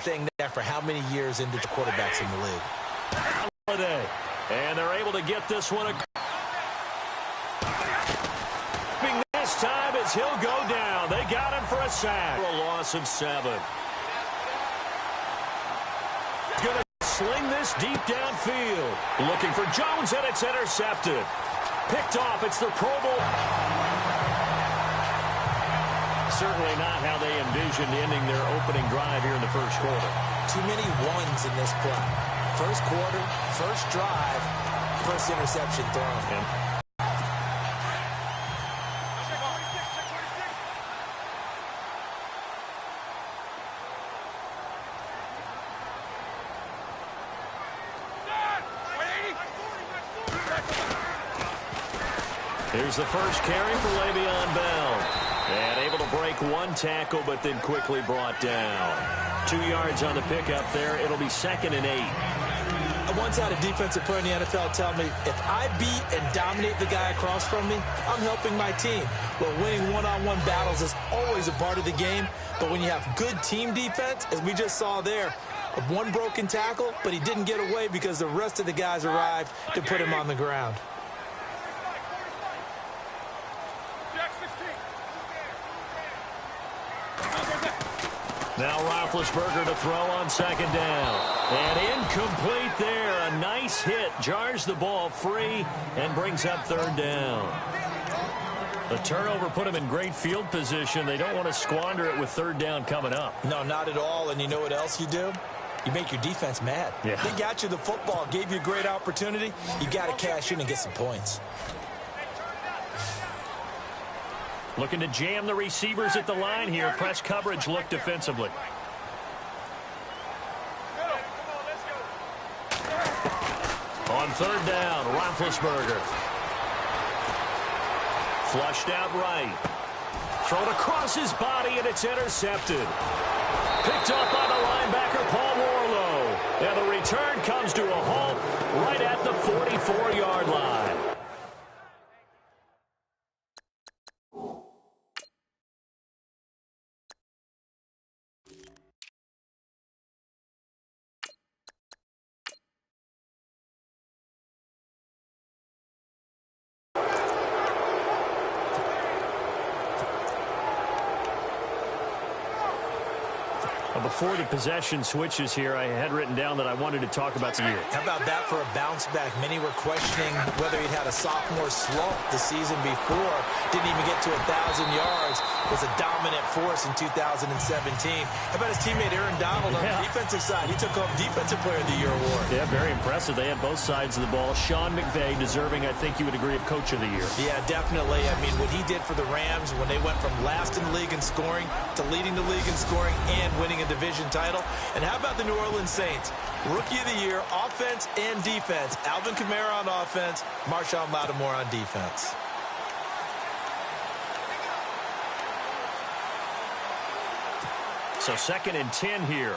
thing there for how many years into the quarterbacks in the league. And they're able to get this one. This time as he'll go down. They got him for a sack. A loss of 7. Going to sling this deep downfield. Looking for Jones, and it's intercepted. Picked off. It's the Pro Bowl. Certainly not how they envisioned ending their opening drive here in the first quarter. Too many ones in this play. First quarter, first drive, first interception thrown. Yeah. Here's the first carry for Le'Veon Bell. And able to break one tackle, but then quickly brought down. 2 yards on the pickup there. It'll be 2nd and 8. I once had a defensive player in the NFL tell me, if I beat and dominate the guy across from me, I'm helping my team. Well, winning one-on-one battles is always a part of the game, but when you have good team defense, as we just saw there, one broken tackle, but he didn't get away because the rest of the guys arrived to put him on the ground. Now Roethlisberger to throw on 2nd down. And incomplete there. A nice hit. Jars the ball free and brings up 3rd down. The turnover put him in great field position. They don't want to squander it with 3rd down coming up. No, not at all. And you know what else you do? You make your defense mad. Yeah. They got you the football, gave you a great opportunity. You got to cash in and get some points. Looking to jam the receivers at the line here. Press coverage look defensively. On 3rd down, Roethlisberger. Flushed out right. Thrown across his body, and it's intercepted. Picked up by the linebacker, Paul Warlow. And the return comes to a halt right at the 44-yard line. Before the possession switches here, I had written down that I wanted to talk about the year. How about that for a bounce back? Many were questioning whether he'd had a sophomore slump the season before. Didn't even get to 1,000 yards. Was a dominant force in 2017. How about his teammate Aaron Donald on the defensive side? He took home Defensive Player of the Year award. Yeah, very impressive. They had both sides of the ball. Sean McVay deserving, I think you would agree, of Coach of the Year. Yeah, definitely. I mean, what he did for the Rams when they went from last in the league in scoring to leading the league in scoring and winning a division title. And how about the New Orleans Saints? Rookie of the Year, offense and defense. Alvin Kamara on offense, Marshawn Lattimore on defense. So 2nd and 10 here.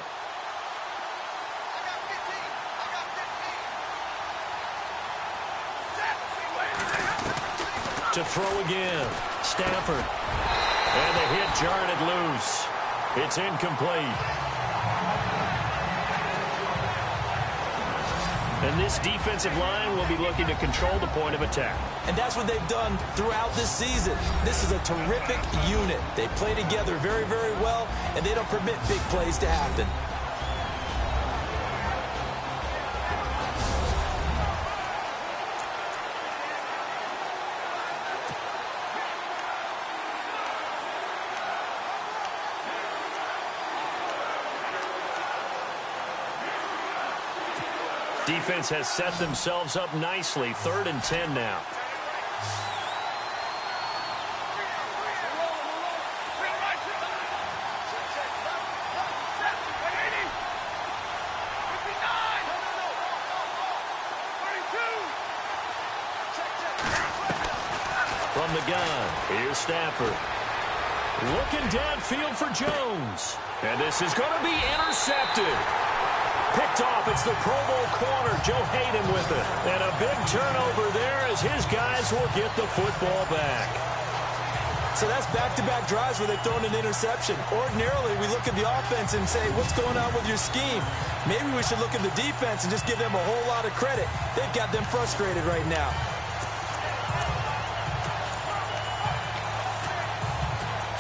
To throw again. Stafford. And the hit jarred it loose. It's incomplete. And this defensive line will be looking to control the point of attack. And that's what they've done throughout this season. This is a terrific unit. They play together very, very well, and they don't permit big plays to happen. Defense has set themselves up nicely. 3rd and 10 now. From the gun, here's Stafford. Looking downfield for Jones. And this is going to be intercepted. Picked off. It's the Pro Bowl corner, Joe Hayden, with it. And a big turnover there as his guys will get the football back. So that's back-to-back drives where they've thrown an interception. Ordinarily, we look at the offense and say, what's going on with your scheme? Maybe we should look at the defense and just give them a whole lot of credit. They've got them frustrated right now.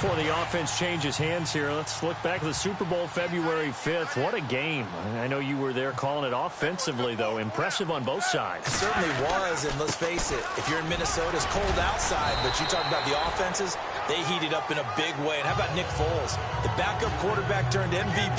Before the offense changes hands here, let's look back at the Super Bowl February 5th. What a game. I know you were there calling it offensively, though. Impressive on both sides. It certainly was, and let's face it, if you're in Minnesota, it's cold outside, but you talk about the offenses, they heated up in a big way. And how about Nick Foles? The backup quarterback turned MVP,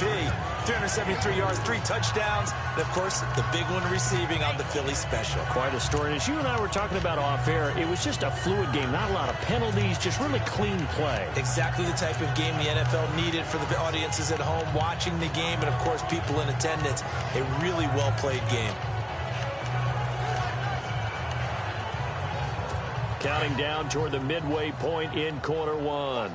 373 yards, 3 touchdowns, and, of course, the big one receiving on the Philly special. Quite a story. As you and I were talking about off air, it was just a fluid game, not a lot of penalties, just really clean play. Exactly the type of game the NFL needed for the audiences at home watching the game, and, of course, people in attendance. A really well-played game. Counting down toward the midway point in quarter one.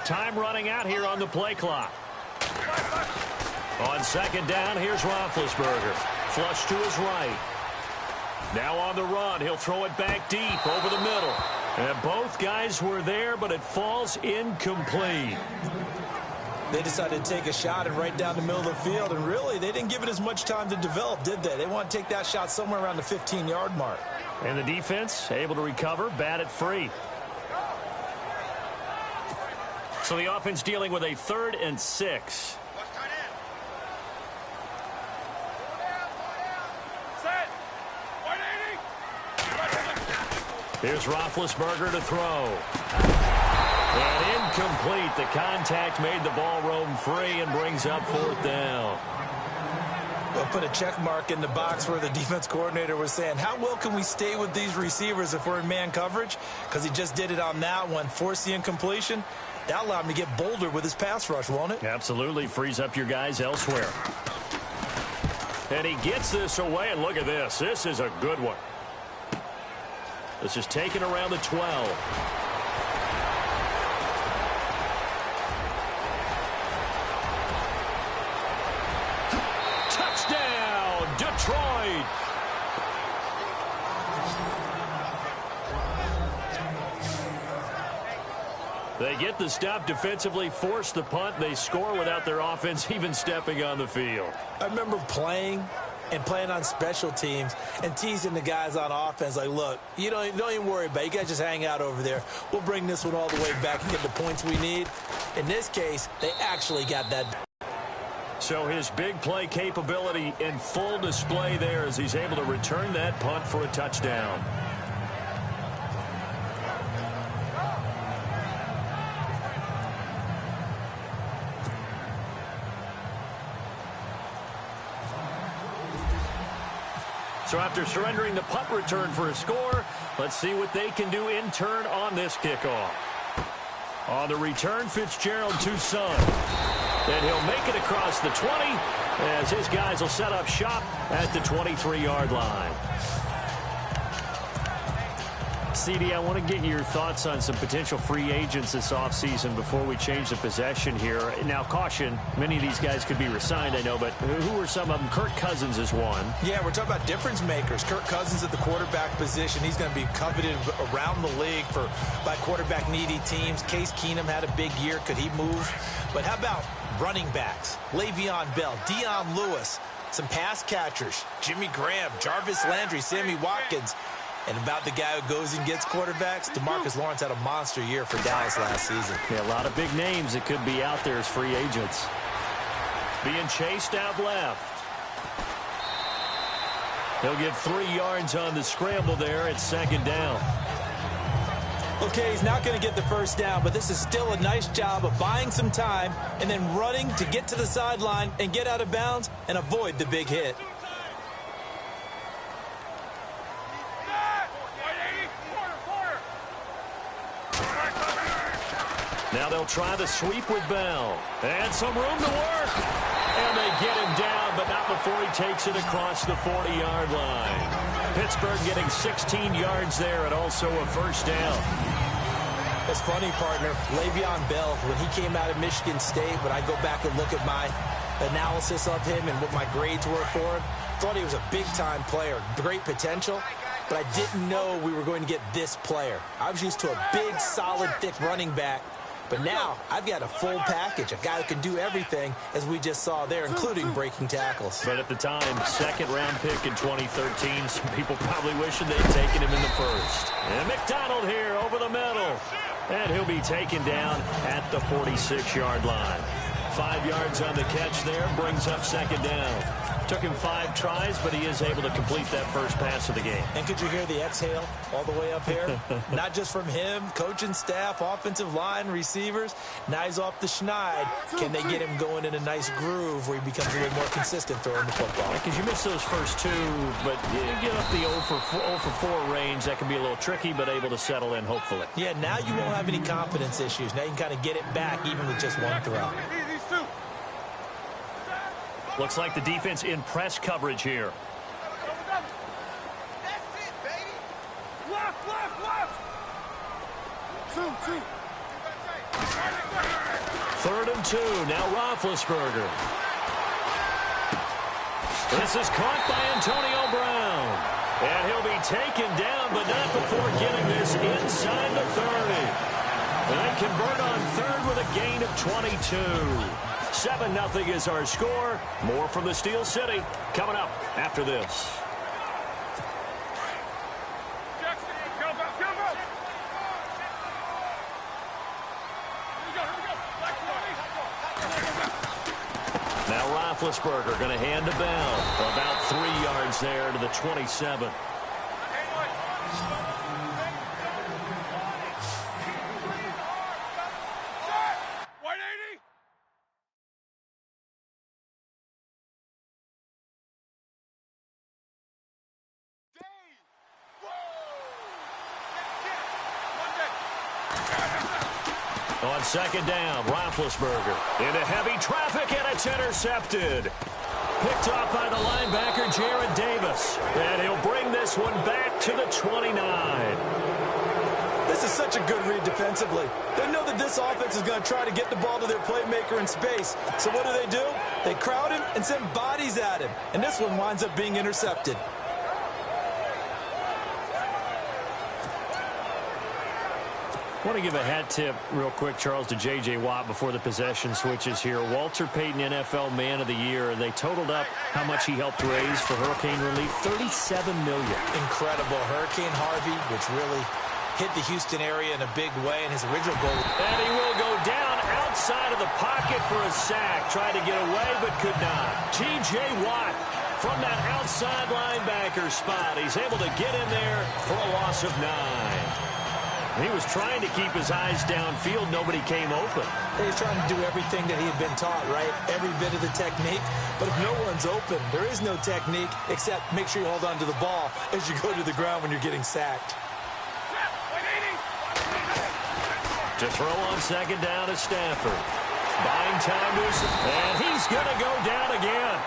Time running out here on the play clock. On second down, here's Roethlisberger. Flush to his right. Now on the run, he'll throw it back deep over the middle. And both guys were there, but it falls incomplete. They decided to take a shot and right down the middle of the field, and really, they didn't give it as much time to develop, did they? They want to take that shot somewhere around the 15-yard mark. And the defense able to recover, bat it free. So the offense dealing with a 3rd and 6. Here's Roethlisberger to throw. And incomplete. The contact made the ball roam free and brings up 4th down. We'll put a check mark in the box where the defense coordinator was saying, how well can we stay with these receivers if we're in man coverage? Because he just did it on that one, forced the incompletion. That allowed him to get bolder with his pass rush, won't it? Absolutely. Frees up your guys elsewhere. And he gets this away, and look at this. This is a good one. This is taken around the 12. Touchdown, Detroit. They get the stop defensively, force the punt. They score without their offense even stepping on the field. I remember playing on special teams and teasing the guys on offense like, look, you don't even worry about it. You guys just hang out over there. We'll bring this one all the way back and get the points we need. In this case, they actually got that. So his big play capability in full display there as he's able to return that punt for a touchdown. So after surrendering the punt return for a score, let's see what they can do in turn on this kickoff. On the return, Fitzgerald to Son. And he'll make it across the 20 as his guys will set up shop at the 23-yard line. CD, I want to get your thoughts on some potential free agents this offseason before we change the possession here. Now, caution, many of these guys could be re-signed, I know, but who are some of them? Kirk Cousins is one. Yeah, we're talking about difference makers. Kirk Cousins at the quarterback position. He's going to be coveted around the league by quarterback-needy teams. Case Keenum had a big year. Could he move? But how about running backs? Le'Veon Bell, Dion Lewis, some pass catchers, Jimmy Graham, Jarvis Landry, Sammy Watkins. And about the guy who goes and gets quarterbacks, DeMarcus Lawrence had a monster year for Dallas last season. Yeah, a lot of big names that could be out there as free agents. Being chased out left. He'll get 3 yards on the scramble there at second down. Okay, he's not going to get the first down, but this is still a nice job of buying some time and then running to get to the sideline and get out of bounds and avoid the big hit. Now they'll try the sweep with Bell. And some room to work. And they get him down, but not before he takes it across the 40-yard line. Pittsburgh getting 16 yards there and also a first down. It's funny, partner. Le'Veon Bell, when he came out of Michigan State, when I go back and look at my analysis of him and what my grades were for him, thought he was a big-time player, great potential, but I didn't know we were going to get this player. I was used to a big, solid, thick running back, but now I've got a full package, a guy who can do everything, as we just saw there, including breaking tackles. But at the time, second-round pick in 2013, some people probably wishing they'd taken him in the first. And McDonald here over the middle. And he'll be taken down at the 46-yard line. 5 yards on the catch there, brings up second down. Took him 5 tries, but he is able to complete that first pass of the game. And could you hear the exhale all the way up here? Not just from him, coaching staff, offensive line, receivers. Now he's off the schneid. Can they get him going in a nice groove where he becomes a little more consistent throwing the football? Because you miss those first 2, but you get up the 0 for 4 range. That can be a little tricky, but able to settle in, hopefully. Yeah, now you won't have any confidence issues. Now you can kind of get it back, even with just one throw. Looks like the defense in press coverage here. That's it, baby. Left. 2. 3rd and 2. Now Roethlisberger. This is caught by Antonio Brown. And he'll be taken down, but not before getting this inside the 30. And they convert on 3rd with a gain of 22. 7-0 is our score. More from the Steel City coming up after this. Now Roethlisberger going to hand the ball. About 3 yards there to the 27. On second down, Roethlisberger into heavy traffic, and it's intercepted. Picked off by the linebacker, Jared Davis. And he'll bring this one back to the 29. This is such a good read defensively. They know that this offense is going to try to get the ball to their playmaker in space. So what do? They crowd him and send bodies at him. And this one winds up being intercepted. I want to give a hat tip real quick, Charles, to J.J. Watt before the possession switches here. Walter Payton, NFL Man of the Year. They totaled up how much he helped raise for hurricane relief, $37 million. Incredible. Hurricane Harvey, which really hit the Houston area in a big way, and his original goal. And he will go down outside of the pocket for a sack. Tried to get away, but could not. T.J. Watt from that outside linebacker spot. He's able to get in there for a loss of 9. He was trying to keep his eyes downfield. Nobody came open. He's trying to do everything that he had been taught, right? Every bit of the technique. But if no one's open, there is no technique except make sure you hold on to the ball as you go to the ground when you're getting sacked. To throw on second down is Stafford. Buying time to his, and he's going to go down again.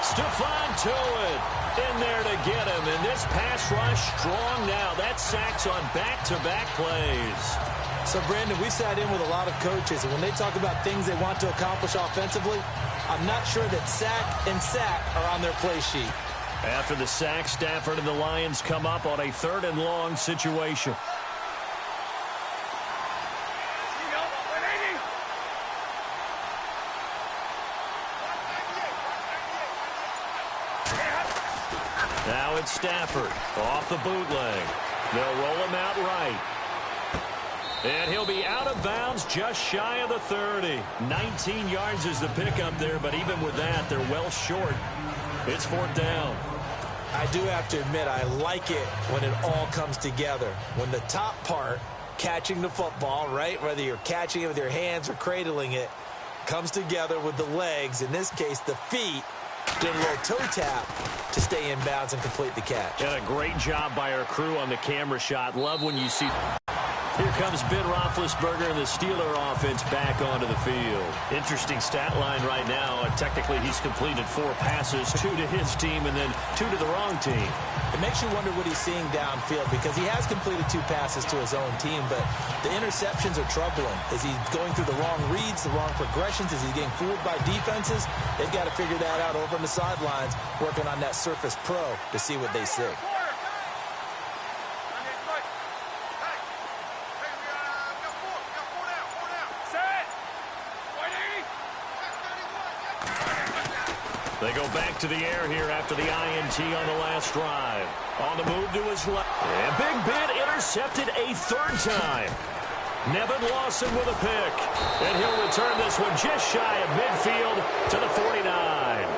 Stephon Tuitt in there to get him, and this pass rush strong now. That sacks on back-to-back plays. So, Brandon, we sat in with a lot of coaches, and when they talk about things they want to accomplish offensively, I'm not sure that sack and sack are on their play sheet. After the sack, Stafford and the Lions come up on a 3rd and long situation. Now it's Stafford off the bootleg. They'll roll him out right. And he'll be out of bounds just shy of the 30. 19 yards is the pickup there, but even with that, they're well short. It's 4th down. I do have to admit, I like it when it all comes together. When the top part, catching the football, right, whether you're catching it with your hands or cradling it, comes together with the legs, in this case the feet, doing a little toe tap to stay in bounds and complete the catch. And a great job by our crew on the camera shot. Love when you see Here comes Ben Roethlisberger and the Steeler offense back onto the field. Interesting stat line right now. Technically, he's completed 4 passes, 2 to his team and then 2 to the wrong team. It makes you wonder what he's seeing downfield because he has completed 2 passes to his own team, but the interceptions are troubling. Is he going through the wrong reads, the wrong progressions? Is he getting fooled by defenses? They've got to figure that out over on the sidelines, working on that Surface Pro to see what they see. They go back to the air here after the INT on the last drive. On the move to his left. And Big Ben intercepted a 3rd time. Nevin Lawson with a pick. And he'll return this one just shy of midfield to the 49.